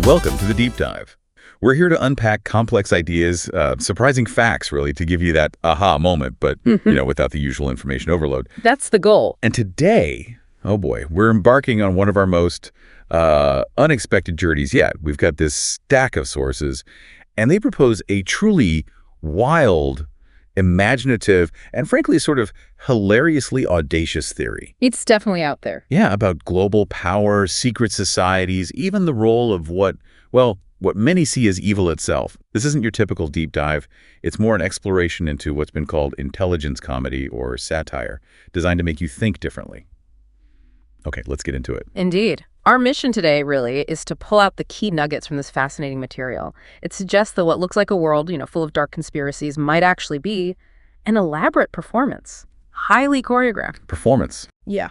Welcome to the Deep Dive. We're here to unpack complex ideas, surprising facts, really, to give you that aha moment, but, without the usual information overload. That's the goal. And today, oh boy, we're embarking on one of our most unexpected journeys yet. We've got this stack of sources, and they propose a truly wild, imaginative, and frankly, sort of hilariously audacious theory. It's definitely out there. Yeah, about global power, secret societies, even the role of what many see as evil itself. This isn't your typical deep dive. It's more an exploration into what's been called intelligence comedy or satire, designed to make you think differently. Okay, let's get into it. Indeed. Our mission today, really, is to pull out the key nuggets from this fascinating material. It suggests that what looks like a world, full of dark conspiracies might actually be an elaborate performance. Highly choreographed. Performance. Yeah.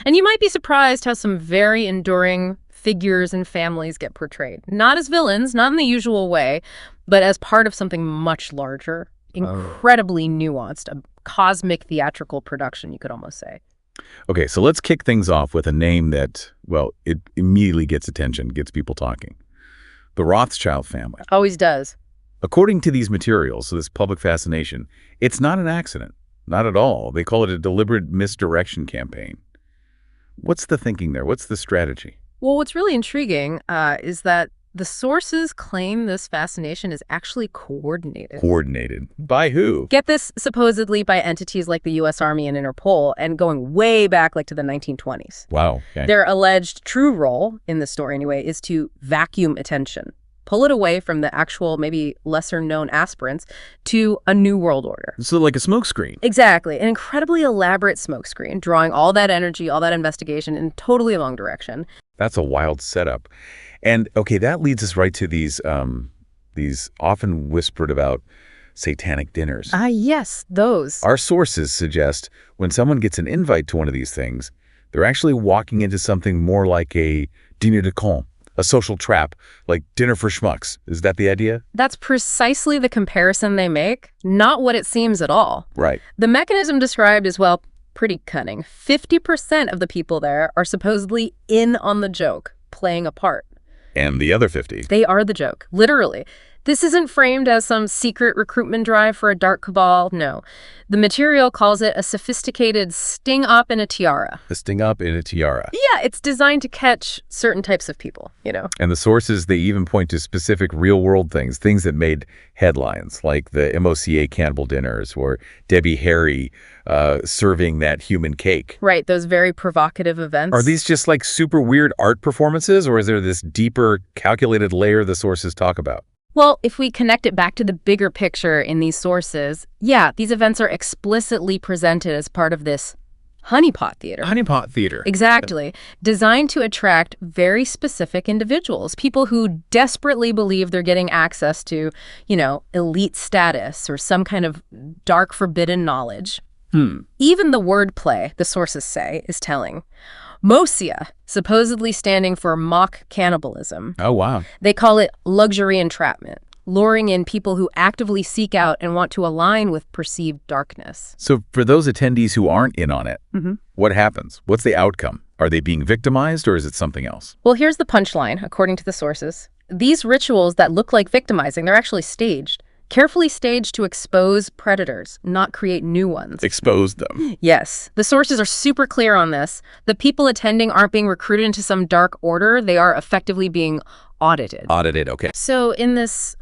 And you might be surprised how some very enduring figures and families get portrayed. Not as villains, not in the usual way, but as part of something much larger, incredibly nuanced, a cosmic theatrical production, you could almost say. Okay, so let's kick things off with a name that, it immediately gets attention, gets people talking. The Rothschild family. Always does. According to these materials, so this public fascination, it's not an accident. Not at all. They call it a deliberate misdirection campaign. What's the thinking there? What's the strategy? Well, what's really intriguing is that the sources claim this fascination is actually coordinated. Coordinated? By who? Get this, supposedly by entities like the U.S. Army and Interpol, and going way back to the 1920s. Wow. Okay. Their alleged true role, in the story anyway, is to vacuum attention, pull it away from the actual, maybe lesser-known aspirants to a new world order. So like a smokescreen. Exactly. An incredibly elaborate smokescreen, drawing all that energy, all that investigation in totally the wrong direction. That's a wild setup. And okay, that leads us right to these often whispered about satanic dinners. Yes, those. Our sources suggest when someone gets an invite to one of these things, they're actually walking into something more like a dîner de con, a social trap, like dinner for schmucks. Is that the idea? That's precisely the comparison they make, not what it seems at all. Right. The mechanism described is, pretty cunning. 50% of the people there are supposedly in on the joke, playing a part. And the other 50? They are the joke, literally. This isn't framed as some secret recruitment drive for a dark cabal, no. The material calls it a sophisticated sting-up in a tiara. A sting-up in a tiara. Yeah, it's designed to catch certain types of people, And the sources, they even point to specific real-world things that made headlines, like the MOCA cannibal dinners or Debbie Harry serving that human cake. Right, those very provocative events. Are these just like super weird art performances, or is there this deeper, calculated layer the sources talk about? Well, if we connect it back to the bigger picture in these sources, these events are explicitly presented as part of this honeypot theater. Honeypot theater. Exactly. Designed to attract very specific individuals, people who desperately believe they're getting access to, elite status or some kind of dark forbidden knowledge. Even the wordplay, the sources say, is telling. MOCA, supposedly standing for mock cannibalism. Oh, wow. They call it luxury entrapment, luring in people who actively seek out and want to align with perceived darkness. So for those attendees who aren't in on it, what happens? What's the outcome? Are they being victimized, or is it something else? Well, here's the punchline, according to the sources. These rituals that look like victimizing, they're actually staged. Carefully staged to expose predators, not create new ones. Expose them. Yes. The sources are super clear on this. The people attending aren't being recruited into some dark order. They are effectively being audited. Audited, okay. So in this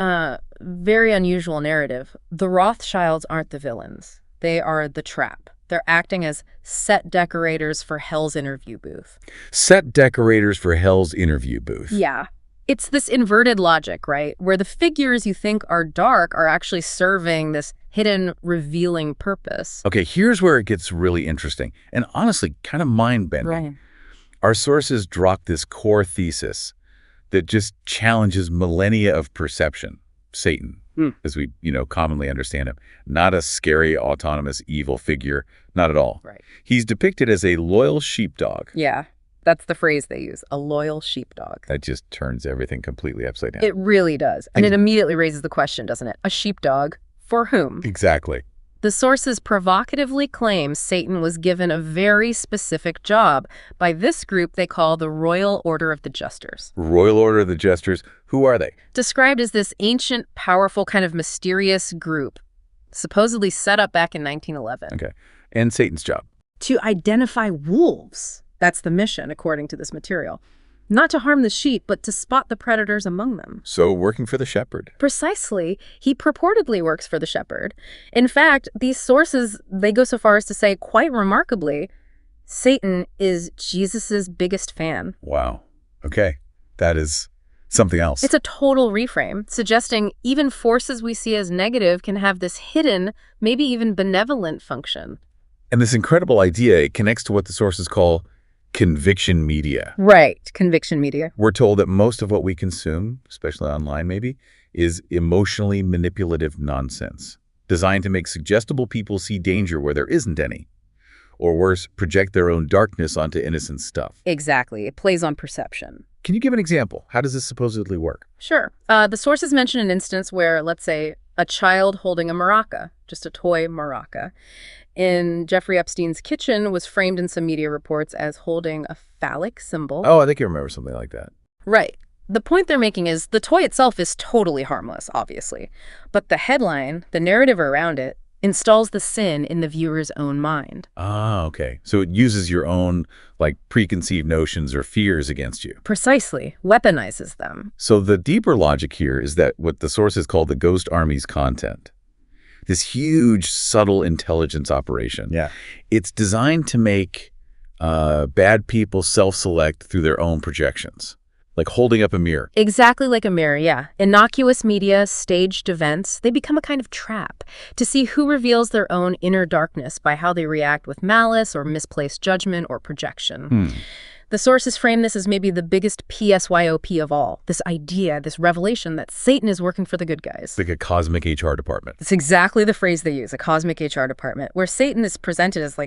very unusual narrative, the Rothschilds aren't the villains. They are the trap. They're acting as set decorators for Hell's interview booth. Set decorators for Hell's interview booth. Yeah. It's this inverted logic, right? Where the figures you think are dark are actually serving this hidden, revealing purpose. Okay, here's where it gets really interesting and honestly kind of mind-bending. Right. Our sources drop this core thesis that just challenges millennia of perception. Satan, as we, commonly understand him. Not a scary, autonomous, evil figure. Not at all. Right. He's depicted as a loyal sheepdog. Yeah. That's the phrase they use, a loyal sheepdog. That just turns everything completely upside down. It really does. And it immediately raises the question, doesn't it? A sheepdog for whom? Exactly. The sources provocatively claim Satan was given a very specific job by this group they call the Royal Order of the Jesters. Royal Order of the Jesters, who are they? Described as this ancient, powerful, kind of mysterious group, supposedly set up back in 1911. Okay. And Satan's job? To identify wolves. That's the mission, according to this material. Not to harm the sheep, but to spot the predators among them. So working for the shepherd. Precisely. He purportedly works for the shepherd. In fact, these sources, they go so far as to say, quite remarkably, Satan is Jesus's biggest fan. Wow. Okay. That is something else. It's a total reframe, suggesting even forces we see as negative can have this hidden, maybe even benevolent function. And this incredible idea, it connects to what the sources call conviction media. Right, conviction media. We're told that most of what we consume, especially online maybe, is emotionally manipulative nonsense, designed to make suggestible people see danger where there isn't any. Or worse, project their own darkness onto innocent stuff. Exactly. It plays on perception. Can you give an example? How does this supposedly work? Sure. The sources mention an instance where, let's say, a child holding a maraca, just a toy maraca, in Jeffrey Epstein's kitchen was framed in some media reports as holding a phallic symbol. Oh, I think I remember something like that. Right. The point they're making is the toy itself is totally harmless, obviously. But the headline, the narrative around it, installs the sin in the viewer's own mind. Ah, okay. So it uses your own, preconceived notions or fears against you. Precisely. Weaponizes them. So the deeper logic here is that what the sources call the Ghost Army's content, this huge, subtle intelligence operation. Yeah. It's designed to make bad people self-select through their own projections, like holding up a mirror. Exactly like a mirror, yeah. Innocuous media, staged events, they become a kind of trap to see who reveals their own inner darkness by how they react with malice or misplaced judgment or projection. The sources frame this as maybe the biggest PSYOP of all, this idea, this revelation that Satan is working for the good guys. Like a cosmic HR department. It's exactly the phrase they use, a cosmic HR department, where Satan is presented as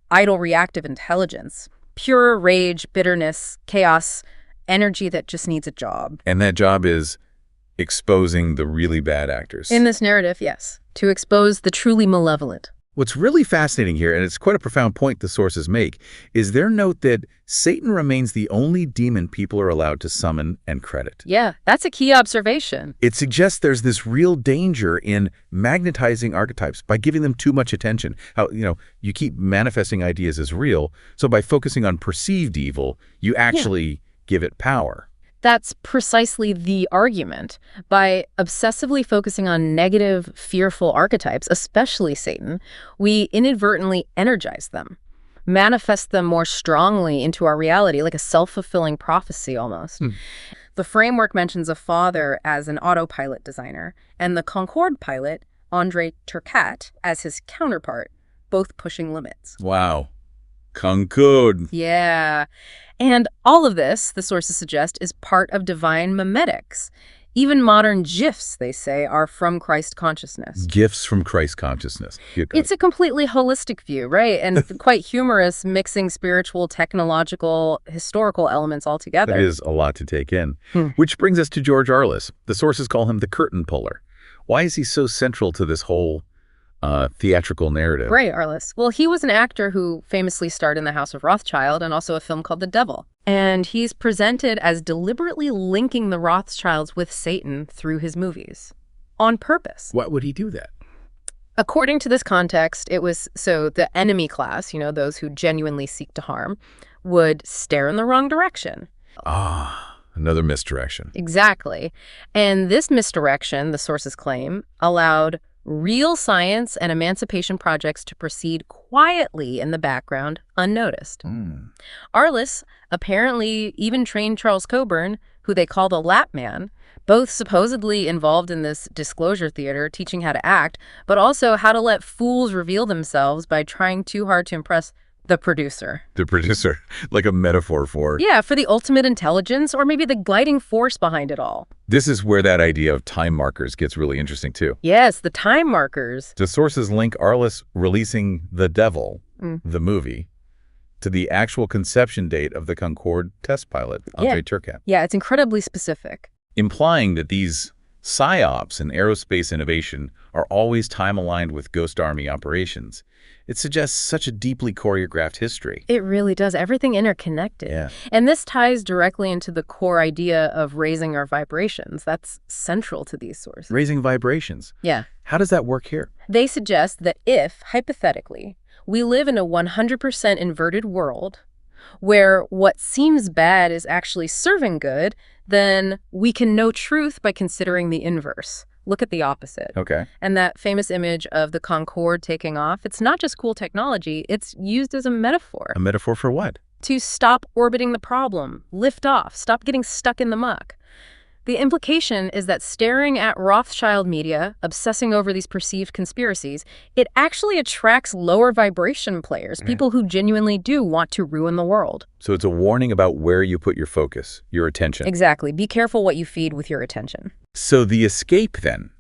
idle reactive intelligence, pure rage, bitterness, chaos, energy that just needs a job. And that job is exposing the really bad actors. In this narrative, yes, to expose the truly malevolent. What's really fascinating here, and it's quite a profound point the sources make, is their note that Satan remains the only demon people are allowed to summon and credit. Yeah, that's a key observation. It suggests there's this real danger in magnetizing archetypes by giving them too much attention. How, you keep manifesting ideas as real, so by focusing on perceived evil, you actually give it power. That's precisely the argument. By obsessively focusing on negative, fearful archetypes, especially Satan, we inadvertently energize them, manifest them more strongly into our reality, like a self-fulfilling prophecy almost. The framework mentions a father as an autopilot designer, and the Concorde pilot, Andrei Turcat, as his counterpart, both pushing limits. Wow. Concorde. Yeah. And all of this, the sources suggest, is part of divine memetics. Even modern GIFs, they say, are from Christ consciousness. Gifts from Christ consciousness. It's a completely holistic view, right? And quite humorous, mixing spiritual, technological, historical elements all together. That is a lot to take in. Which brings us to George Arliss. The sources call him the curtain puller. Why is he so central to this whole theatrical narrative? Right, Arliss. Well, he was an actor who famously starred in The House of Rothschild and also a film called The Devil. And he's presented as deliberately linking the Rothschilds with Satan through his movies. On purpose. Why would he do that? According to this context, it was so the enemy class, those who genuinely seek to harm, would stare in the wrong direction. Another misdirection. Exactly. And this misdirection, the sources claim, allowed real science and emancipation projects to proceed quietly in the background, unnoticed. Arliss apparently even trained Charles Coburn, who they call the Lap Man, both supposedly involved in this disclosure theater, teaching how to act, but also how to let fools reveal themselves by trying too hard to impress the producer. The producer, like a metaphor for... Yeah, for the ultimate intelligence, or maybe the guiding force behind it all. This is where that idea of time markers gets really interesting, too. Yes, the time markers. The sources link Arliss releasing The Devil, the movie, to the actual conception date of the Concorde test pilot, Andrei Turcat. Yeah, it's incredibly specific. Implying that these PsyOps and aerospace innovation are always time-aligned with Ghost Army operations. It suggests such a deeply choreographed history. It really does. Everything interconnected. Yeah. And this ties directly into the core idea of raising our vibrations. That's central to these sources. Raising vibrations. Yeah. How does that work here? They suggest that if, hypothetically, we live in a 100% inverted world where what seems bad is actually serving good, then we can know truth by considering the inverse. Look at the opposite. Okay. And that famous image of the Concorde taking off, it's not just cool technology, it's used as a metaphor. A metaphor for what? To stop orbiting the problem, lift off, stop getting stuck in the muck. The implication is that staring at Rothschild media, obsessing over these perceived conspiracies, it actually attracts lower vibration players, people who genuinely do want to ruin the world. So it's a warning about where you put your focus, your attention. Exactly. Be careful what you feed with your attention. So the escape, then,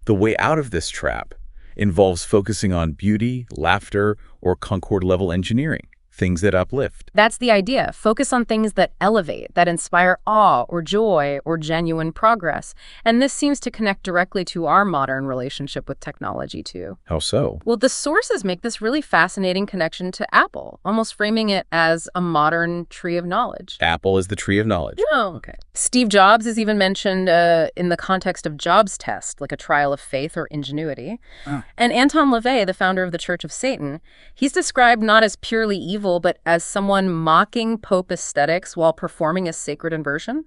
the way out of this trap, involves focusing on beauty, laughter, or Concorde-level engineering, things that uplift. That's the idea. Focus on things that elevate, that inspire awe or joy or genuine progress. And this seems to connect directly to our modern relationship with technology, too. How so? Well, the sources make this really fascinating connection to Apple, almost framing it as a modern tree of knowledge. Apple is the tree of knowledge. Oh, okay. Steve Jobs is even mentioned in the context of Jobs' test, like a trial of faith or ingenuity. Oh. And Anton LaVey, the founder of the Church of Satan, he's described not as purely evil, but as someone mocking Pope aesthetics while performing a sacred inversion.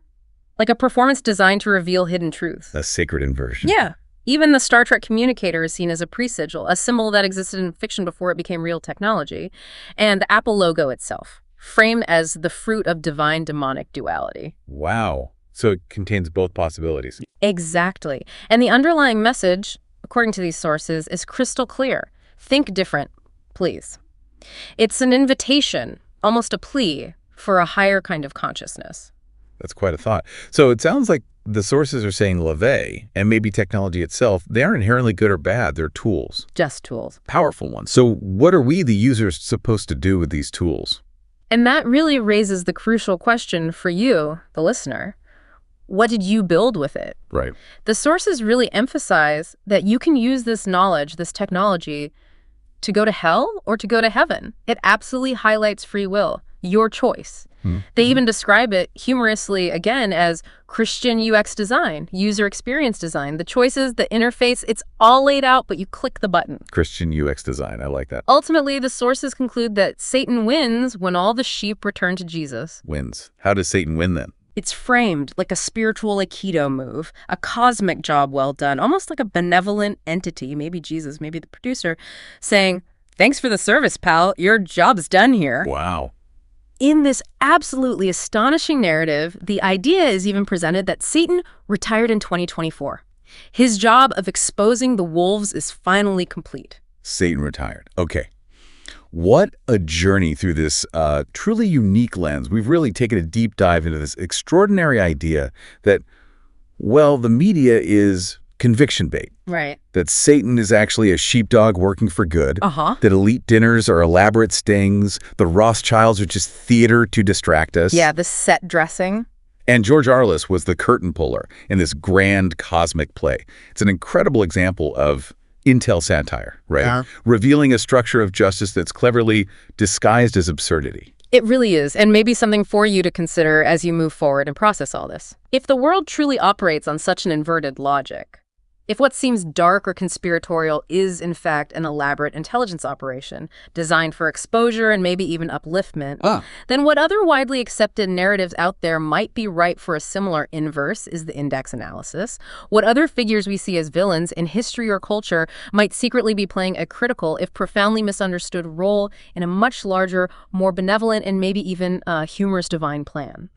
Like a performance designed to reveal hidden truths. A sacred inversion. Yeah. Even the Star Trek communicator is seen as a pre-sigil, a symbol that existed in fiction before it became real technology. And the Apple logo itself, framed as the fruit of divine-demonic duality. Wow. So it contains both possibilities. Exactly. And the underlying message, according to these sources, is crystal clear. Think different, please. It's an invitation, almost a plea, for a higher kind of consciousness. That's quite a thought. So it sounds like the sources are saying LaVey, and maybe technology itself, they aren't inherently good or bad. They're tools. Just tools. Powerful ones. So what are we, the users, supposed to do with these tools? And that really raises the crucial question for you, the listener. What did you build with it? Right. The sources really emphasize that you can use this knowledge, this technology, to go to hell or to go to heaven. It absolutely highlights free will, your choice. They even describe it humorously, again, as Christian UX design, user experience design. The choices, the interface, it's all laid out, but you click the button. Christian UX design. I like that. Ultimately, the sources conclude that Satan wins when all the sheep return to Jesus. Wins. How does Satan win then? It's framed like a spiritual Aikido move, a cosmic job well done, almost like a benevolent entity, maybe Jesus, maybe the producer, saying, "Thanks for the service, pal. Your job's done here." Wow. In this absolutely astonishing narrative, the idea is even presented that Satan retired in 2024. His job of exposing the wolves is finally complete. Satan retired. Okay. What a journey through this truly unique lens. We've really taken a deep dive into this extraordinary idea that, well, the media is conviction bait. Right. That Satan is actually a sheepdog working for good. Uh-huh. That elite dinners are elaborate stings. The Rothschilds are just theater to distract us. Yeah, the set dressing. And George Arliss was the curtain puller in this grand cosmic play. It's an incredible example of Intel satire, right? Yeah. Revealing a structure of justice that's cleverly disguised as absurdity. It really is, and maybe something for you to consider as you move forward and process all this. If the world truly operates on such an inverted logic, if what seems dark or conspiratorial is, in fact, an elaborate intelligence operation designed for exposure and maybe even upliftment, then what other widely accepted narratives out there might be ripe for a similar inverse is the index analysis. What other figures we see as villains in history or culture might secretly be playing a critical, if profoundly misunderstood, role in a much larger, more benevolent, and maybe even humorous divine plan.